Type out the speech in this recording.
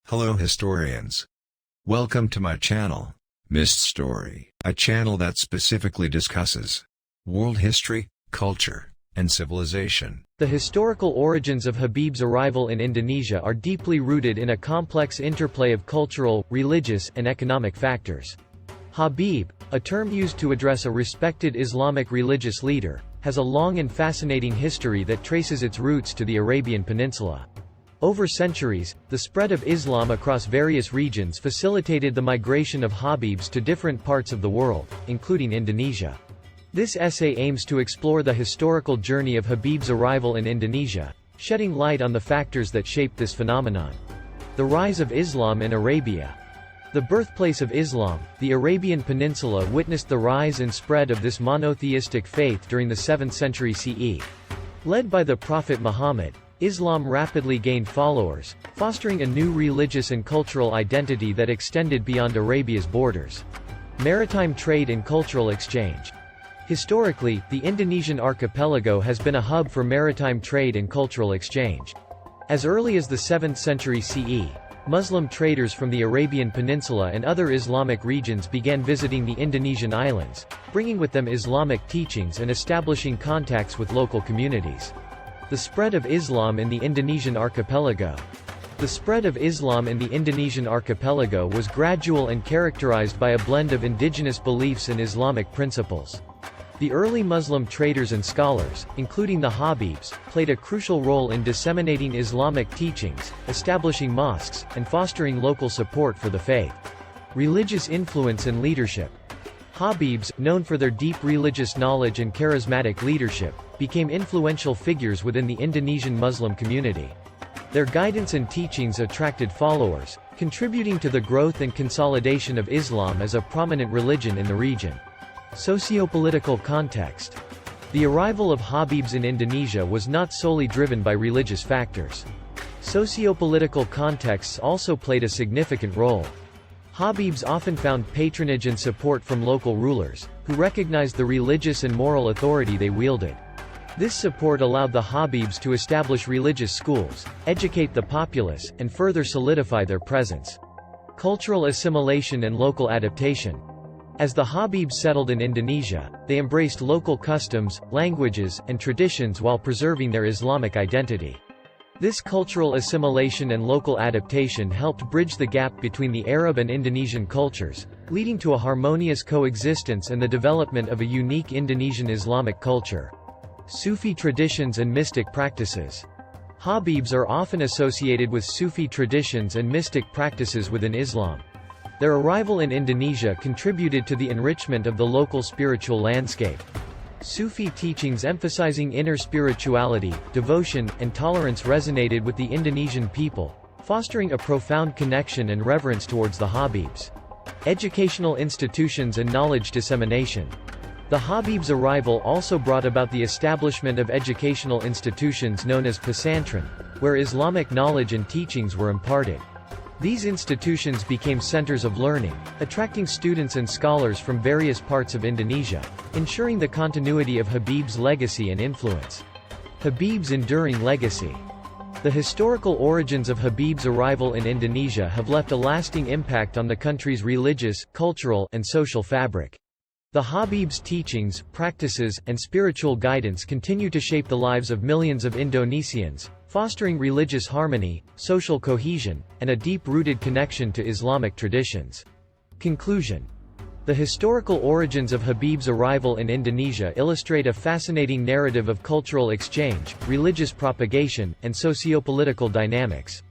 Hello historians. Welcome to my channel, Missed Story, a channel that specifically discusses world history, culture, and civilization. The historical origins of Habib's arrival in Indonesia are deeply rooted in a complex interplay of cultural, religious, and economic factors. Habib, a term used to address a respected Islamic religious leader, has a long and fascinating history that traces its roots to the Arabian Peninsula. Over centuries, the spread of Islam across various regions facilitated the migration of Habibs to different parts of the world, including Indonesia. This essay aims to explore the historical journey of Habib's arrival in Indonesia, shedding light on the factors that shaped this phenomenon. The rise of Islam in Arabia. The birthplace of Islam, the Arabian Peninsula witnessed the rise and spread of this monotheistic faith during the 7th century CE. Led by the Prophet Muhammad, Islam rapidly gained followers, fostering a new religious and cultural identity that extended beyond Arabia's borders. Maritime trade and cultural exchange. Historically, the Indonesian archipelago has been a hub for maritime trade and cultural exchange. As early as the 7th century CE, Muslim traders from the Arabian Peninsula and other Islamic regions began visiting the Indonesian islands, bringing with them Islamic teachings and establishing contacts with local communities. The spread of Islam in the Indonesian archipelago. The spread of Islam in the Indonesian archipelago was gradual and characterized by a blend of indigenous beliefs and Islamic principles. The early Muslim traders and scholars, including the Habibs, played a crucial role in disseminating Islamic teachings, establishing mosques, and fostering local support for the faith. Religious influence and leadership. Habibs, known for their deep religious knowledge and charismatic leadership, became influential figures within the Indonesian Muslim community. Their guidance and teachings attracted followers, contributing to the growth and consolidation of Islam as a prominent religion in the region. Sociopolitical context. The arrival of Habibs in Indonesia was not solely driven by religious factors. Sociopolitical contexts also played a significant role. Habibs often found patronage and support from local rulers, who recognized the religious and moral authority they wielded. This support allowed the Habibs to establish religious schools, educate the populace, and further solidify their presence. Cultural assimilation and local adaptation. As the Habibs settled in Indonesia, they embraced local customs, languages, and traditions while preserving their Islamic identity. This cultural assimilation and local adaptation helped bridge the gap between the Arab and Indonesian cultures, leading to a harmonious coexistence and the development of a unique Indonesian Islamic culture. Sufi traditions and mystic practices. Habibs are often associated with Sufi traditions and mystic practices within Islam. Their arrival in Indonesia contributed to the enrichment of the local spiritual landscape. Sufi teachings emphasizing inner spirituality, devotion, and tolerance resonated with the Indonesian people, fostering a profound connection and reverence towards the Habibs. Educational institutions and knowledge dissemination. The Habibs' arrival also brought about the establishment of educational institutions known as pesantren, where Islamic knowledge and teachings were imparted. These institutions became centers of learning, attracting students and scholars from various parts of Indonesia, ensuring the continuity of Habib's legacy and influence. Habib's enduring legacy. The historical origins of Habib's arrival in Indonesia have left a lasting impact on the country's religious, cultural, and social fabric. The Habib's teachings, practices, and spiritual guidance continue to shape the lives of millions of Indonesians, fostering religious harmony, social cohesion, and a deep-rooted connection to Islamic traditions. Conclusion. The historical origins of Habib's arrival in Indonesia illustrate a fascinating narrative of cultural exchange, religious propagation, and socio-political dynamics.